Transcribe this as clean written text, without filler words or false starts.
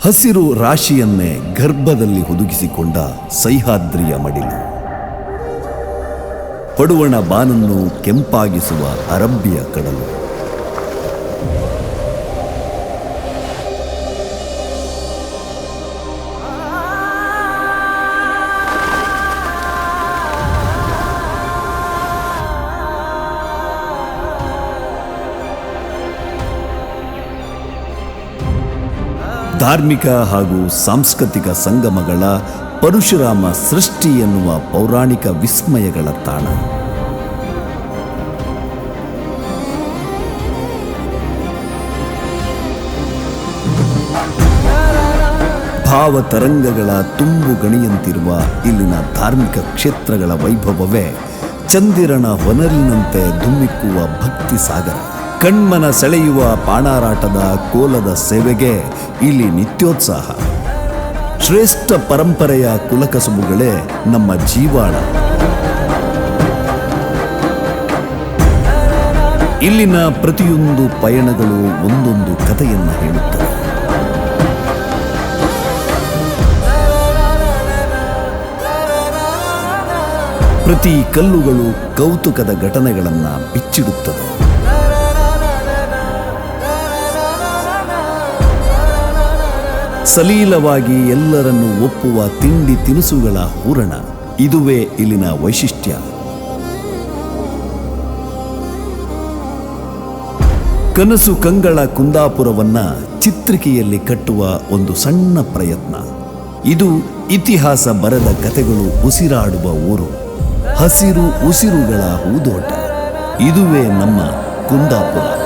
ಹಸಿರು ರಾಶಿಯನ್ನೇ ಗರ್ಭದಲ್ಲಿ ಹುದುಗಿಸಿಕೊಂಡ ಸಹ್ಯಾದ್ರಿಯ ಮಡಿಲು, ಪಡುವಣ ಬಾನನ್ನು ಕೆಂಪಾಗಿಸುವ ಅರಬ್ಬಿಯ ಕಡಲು, ಧಾರ್ಮಿಕ ಹಾಗೂ ಸಾಂಸ್ಕೃತಿಕ ಸಂಗಮಗಳ ಪರಶುರಾಮ ಸೃಷ್ಟಿ ಎನ್ನುವ ಪೌರಾಣಿಕ ವಿಸ್ಮಯಗಳ ತಾಣ. ಭಾವತರಂಗಗಳ ತುಂಬು ಗಣಿಯಂತಿರುವ ಇಲ್ಲಿನ ಧಾರ್ಮಿಕ ಕ್ಷೇತ್ರಗಳ ವೈಭವವೇ ಚಂದಿರನ ಹೊನಲಿನಂತೆ ಧುಮ್ಮಿಕ್ಕುವ ಭಕ್ತಿ ಸಾಗರ. ಕಣ್ಮನ ಸೆಳೆಯುವ ಪಾಣಾರಾಟದ ಕೋಲದ ಸೇವೆಗೆ ಇಲ್ಲಿ ನಿತ್ಯೋತ್ಸಾಹ. ಶ್ರೇಷ್ಠ ಪರಂಪರೆಯ ಕುಲಕಸುಬುಗಳೇ ನಮ್ಮ ಜೀವಾಳ. ಇಲ್ಲಿನ ಪ್ರತಿಯೊಂದು ಪಯಣಗಳು ಒಂದೊಂದು ಕಥೆಯನ್ನು ಹೇಳುತ್ತವೆ. ಪ್ರತಿ ಕಲ್ಲುಗಳು ಕೌತುಕದ ಘಟನೆಗಳನ್ನು ಬಿಚ್ಚಿಡುತ್ತದೆ. ಸಲೀಲವಾಗಿ ಎಲ್ಲರನ್ನು ಒಪ್ಪುವ ತಿಂಡಿ ತಿನಿಸುಗಳ ಹೂರಣ, ಇದುವೇ ಇಲ್ಲಿನ ವೈಶಿಷ್ಟ್ಯ. ಕನಸು ಕಂಗಳ ಕುಂದಾಪುರವನ್ನ ಚಿತ್ರಿಕೆಯಲ್ಲಿ ಕಟ್ಟುವ ಒಂದು ಸಣ್ಣ ಪ್ರಯತ್ನ. ಇದು ಇತಿಹಾಸ ಬರೆದ ಕಥೆಗಳು ಉಸಿರಾಡುವ ಊರು, ಹಸಿರು ಉಸಿರುಗಳ ಹೂದೋಟ. ಇದುವೇ ನಮ್ಮ ಕುಂದಾಪುರ.